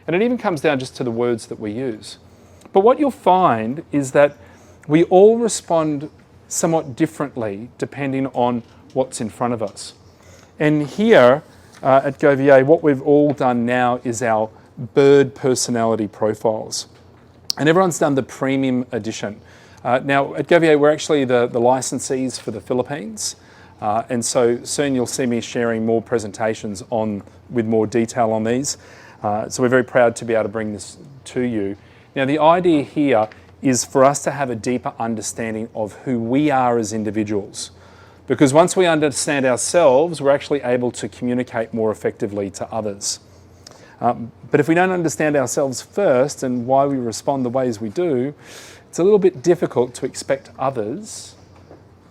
And it even comes down just to the words that we use. But what you'll find is that we all respond somewhat differently depending on what's in front of us. And here at Govier, what we've all done now is our bird personality profiles. And everyone's done the premium edition. Now at Govier, we're actually the licensees for the Philippines. And so soon you'll see me sharing more presentations with more detail on these. So we're very proud to be able to bring this to you. Now the idea here is for us to have a deeper understanding of who we are as individuals. Because once we understand ourselves, we're actually able to communicate more effectively to others. But if we don't understand ourselves first and why we respond the ways we do, it's a little bit difficult to expect others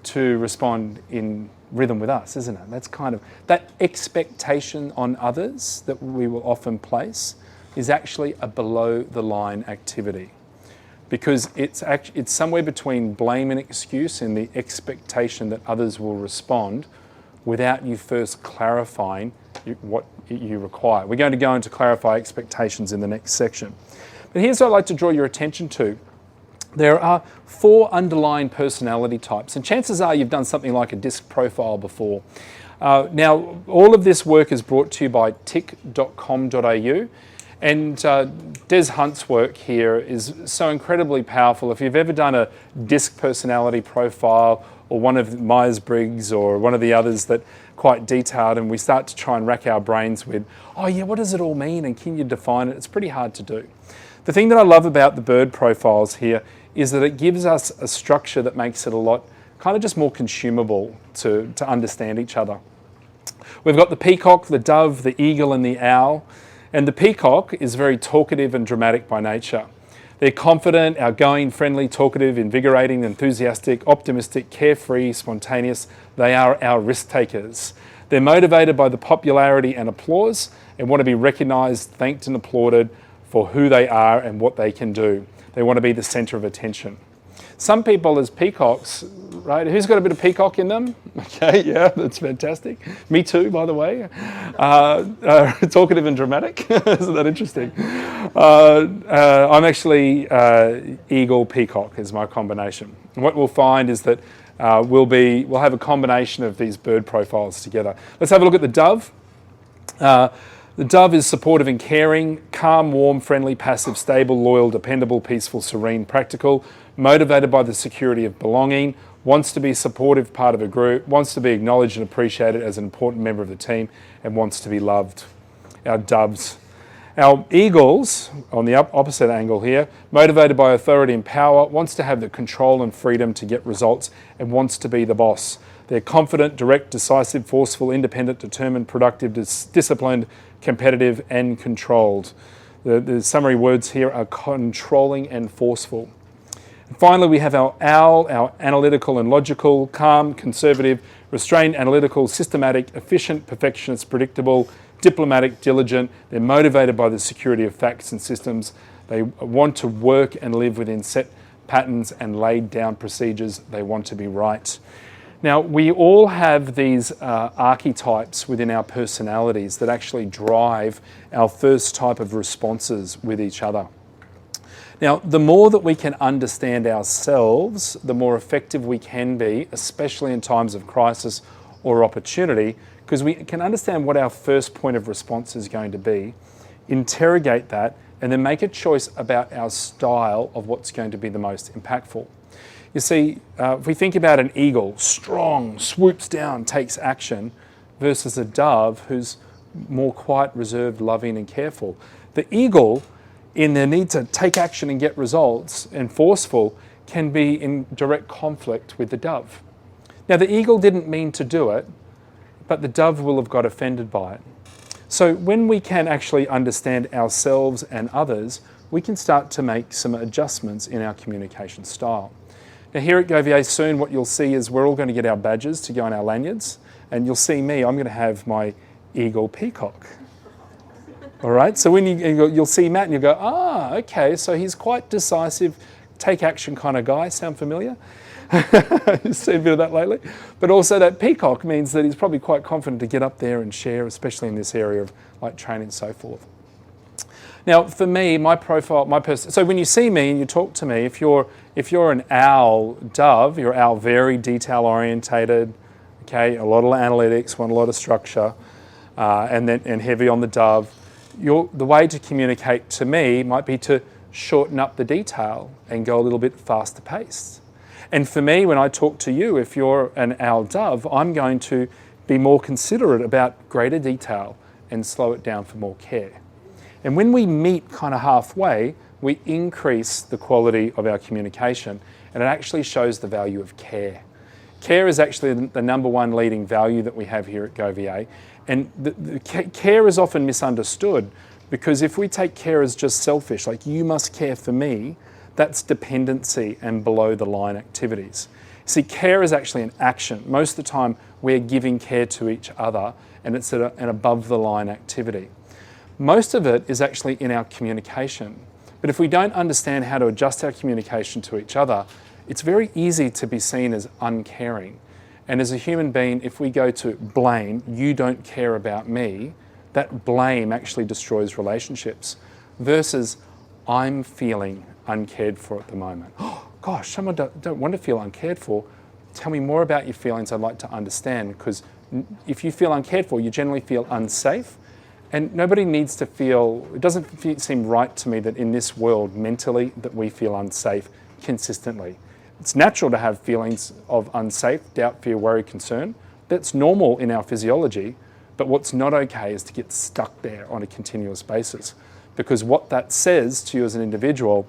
to respond in rhythm with us, isn't it? That's kind of, that expectation on others that we will often place is actually a below the line activity. Because it's somewhere between blame and excuse and the expectation that others will respond without you first clarifying what you require. We're going to go into clarify expectations in the next section. But here's what I'd like to draw your attention to. There are 4 underlying personality types, and chances are you've done something like a DISC profile before. Now, all of this work is brought to you by tic.com.au. And Des Hunt's work here is so incredibly powerful. If you've ever done a DISC personality profile or one of Myers-Briggs or one of the others that quite detailed, and we start to try and rack our brains with, oh yeah, what does it all mean and can you define it? It's pretty hard to do. The thing that I love about the bird profiles here is that it gives us a structure that makes it a lot kind of just more consumable to understand each other. We've got the peacock, the dove, the eagle and the owl. And the peacock is very talkative and dramatic by nature. They're confident, outgoing, friendly, talkative, invigorating, enthusiastic, optimistic, carefree, spontaneous. They are our risk takers. They're motivated by the popularity and applause and want to be recognised, thanked and applauded for who they are and what they can do. They want to be the centre of attention. Some people as peacocks, right? Who's got a bit of peacock in them? Okay, yeah, that's fantastic. Me too, by the way. Talkative and dramatic. Isn't that interesting? I'm actually eagle peacock is my combination. And what we'll find is that we'll have a combination of these bird profiles together. Let's have a look at the dove. The dove is supportive and caring, calm, warm, friendly, passive, stable, loyal, dependable, peaceful, serene, practical, motivated by the security of belonging, wants to be a supportive part of a group, wants to be acknowledged and appreciated as an important member of the team, and wants to be loved. Our doves. Our eagles, on the opposite angle here, motivated by authority and power, wants to have the control and freedom to get results, and wants to be the boss. They're confident, direct, decisive, forceful, independent, determined, productive, disciplined, competitive, and controlled. The summary words here are controlling and forceful. Finally, we have our owl, our analytical and logical, calm, conservative, restrained, analytical, systematic, efficient, perfectionist, predictable, diplomatic, diligent. They're motivated by the security of facts and systems. They want to work and live within set patterns and laid down procedures. They want to be right. Now, we all have these archetypes within our personalities that actually drive our first type of responses with each other. Now, the more that we can understand ourselves, the more effective we can be, especially in times of crisis or opportunity, because we can understand what our first point of response is going to be, interrogate that, and then make a choice about our style of what's going to be the most impactful. You see, if we think about an eagle, strong, swoops down, takes action, versus a dove who's more quiet, reserved, loving, and careful. The eagle, in their need to take action and get results and forceful, can be in direct conflict with the dove. Now, the eagle didn't mean to do it, but the dove will have got offended by it. So when we can actually understand ourselves and others, we can start to make some adjustments in our communication style. Now here at Govier soon, what you'll see is we're all going to get our badges to go on our lanyards, and you'll see me, I'm going to have my eagle peacock. All right, so when you'll see Matt and you'll go, ah, okay, so he's quite decisive, take action kind of guy. Sound familiar? You've seen a bit of that lately. But also that peacock means that he's probably quite confident to get up there and share, especially in this area of like training and so forth. Now, for me, my profile, so when you see me and you talk to me, if you're an owl dove, you're owl very detail orientated, okay, a lot of analytics, want a lot of structure, and heavy on the dove. The way to communicate to me might be to shorten up the detail and go a little bit faster paced. And for me, when I talk to you, if you're an owl dove, I'm going to be more considerate about greater detail and slow it down for more care. And when we meet kind of halfway, we increase the quality of our communication, and it actually shows the value of care. Care is actually the number one leading value that we have here at GoVA, and the care is often misunderstood, because if we take care as just selfish, like you must care for me, that's dependency and below the line activities. See, care is actually an action. Most of the time we're giving care to each other, and it's an above the line activity. Most of it is actually in our communication. But if we don't understand how to adjust our communication to each other, it's very easy to be seen as uncaring. And as a human being, if we go to blame, you don't care about me, that blame actually destroys relationships. Versus, I'm feeling uncared for at the moment. Oh, gosh, someone don't want to feel uncared for. Tell me more about your feelings, I'd like to understand. Because if you feel uncared for, you generally feel unsafe. And nobody needs to feel, it doesn't seem right to me that in this world, mentally, that we feel unsafe consistently. It's natural to have feelings of unsafe, doubt, fear, worry, concern. That's normal in our physiology, but what's not okay is to get stuck there on a continuous basis. Because what that says to you as an individual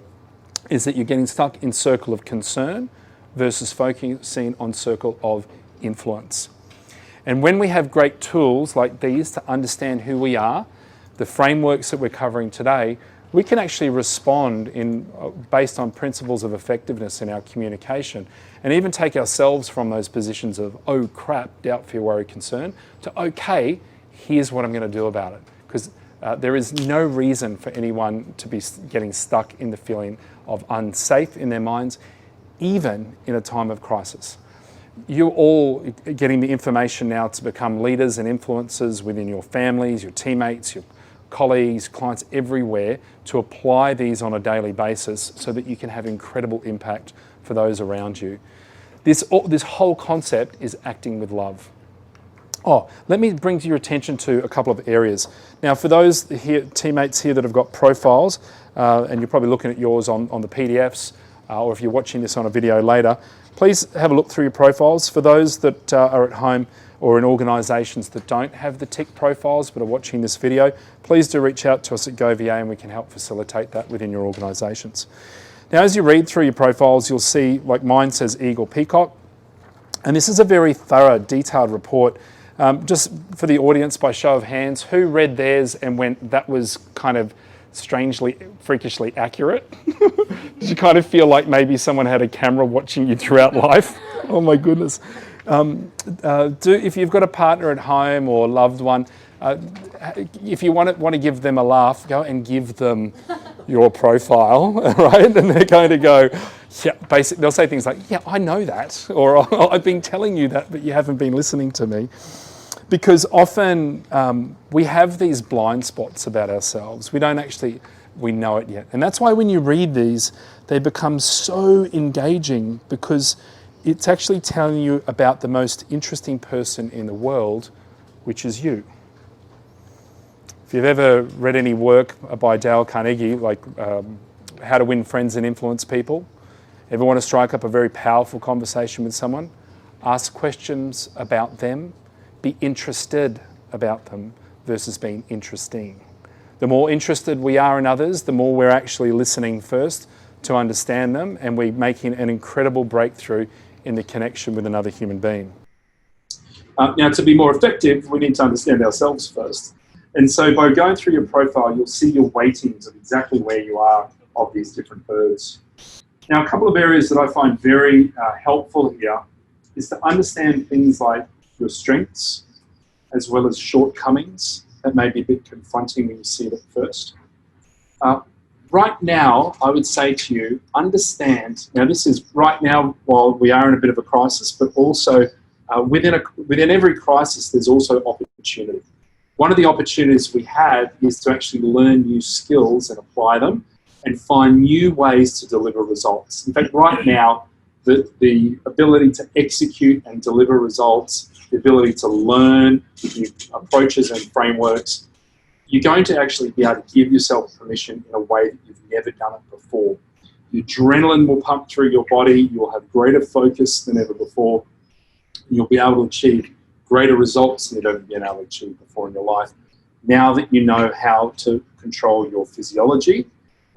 is that you're getting stuck in circle of concern versus focusing on circle of influence. And when we have great tools like these to understand who we are, the frameworks that we're covering today, we can actually respond based on principles of effectiveness in our communication, and even take ourselves from those positions of, oh crap, doubt, fear, worry, concern, to okay, here's what I'm going to do about it. Because there is no reason for anyone to be getting stuck in the feeling of unsafe in their minds, even in a time of crisis. You're all getting the information now to become leaders and influencers within your families, your teammates, your colleagues, clients everywhere, to apply these on a daily basis so that you can have incredible impact for those around you. This whole concept is acting with love. Oh, let me bring to your attention to a couple of areas. Now, for those teammates here that have got profiles, and you're probably looking at yours on the PDFs, or if you're watching this on a video later, please have a look through your profiles. For those that are at home or in organisations that don't have the tick profiles but are watching this video, please do reach out to us at GoVA and we can help facilitate that within your organisations. Now, as you read through your profiles, you'll see, like mine says Eagle Peacock, and this is a very thorough, detailed report. Just for the audience, by show of hands, who read theirs and went, that was kind of strangely, freakishly accurate? Did you kind of feel like maybe someone had a camera watching you throughout life? Oh my goodness. If you've got a partner at home or a loved one, if you want to give them a laugh, go and give them your profile, right? And they're going to go, yeah, basically, they'll say things like, yeah, I know that, or I've been telling you that, but you haven't been listening to me. Because often we have these blind spots about ourselves. We know it yet. And that's why when you read these, they become so engaging, because it's actually telling you about the most interesting person in the world, which is you. If you've ever read any work by Dale Carnegie, like How to Win Friends and Influence People, ever want to strike up a very powerful conversation with someone, ask questions about them, be interested about them versus being interesting. The more interested we are in others, the more we're actually listening first to understand them, and we're making an incredible breakthrough in the connection with another human being. Now, to be more effective, we need to understand ourselves first. And so by going through your profile, you'll see your weightings of exactly where you are of these different birds. Now, a couple of areas that I find very helpful here is to understand things like your strengths as well as shortcomings that may be a bit confronting when you see it at first. Right now, I would say to you, understand, now this is right now while we are in a bit of a crisis, but also within every crisis, there's also opportunity. one of the opportunities we have is to actually learn new skills and apply them and find new ways to deliver results. In fact, right now, the ability to execute and deliver results, the ability to learn new approaches and frameworks, you're going to actually be able to give yourself permission in a way that you've never done it before. The adrenaline will pump through your body, you'll have greater focus than ever before, and you'll be able to achieve greater results than you've ever been able to achieve before in your life. Now that you know how to control your physiology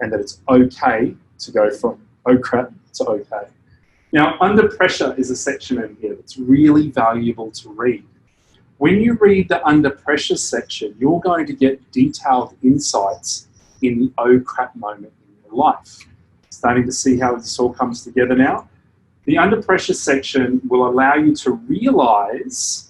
and that it's okay to go from oh crap to okay. Now, under pressure is a section in here that's really valuable to read. When you read the under pressure section, you're going to get detailed insights in the oh crap moment in your life. Starting to see how this all comes together now. The under pressure section will allow you to realize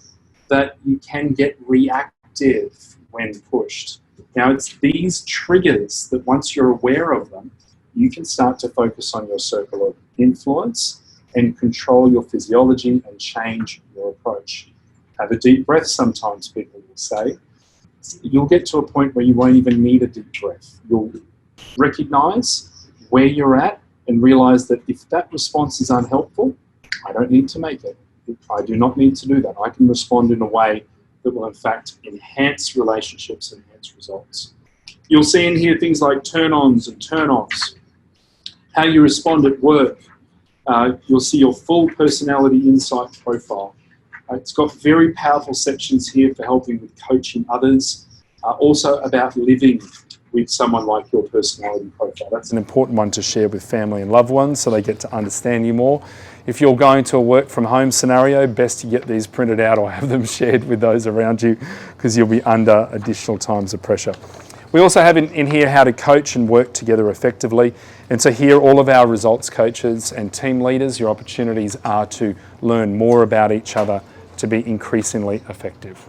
that you can get reactive when pushed. Now, it's these triggers that once you're aware of them, you can start to focus on your circle of influence and control your physiology and change your approach. Have a deep breath, sometimes people will say. You'll get to a point where you won't even need a deep breath. You'll recognize where you're at and realize that if that response is unhelpful, I don't need to make it. I do not need to do that. I can respond in a way that will in fact enhance relationships and enhance results. You'll see in here things like turn-ons and turn-offs, how you respond at work. You'll see your full personality insight profile. It's got very powerful sections here for helping with coaching others, also about living with someone like your personality profile. That's an important one to share with family and loved ones so they get to understand you more. If you're going to a work from home scenario, best to get these printed out or have them shared with those around you because you'll be under additional times of pressure. We also have in here how to coach and work together effectively. And so here, all of our results coaches and team leaders, your opportunities are to learn more about each other to be increasingly effective.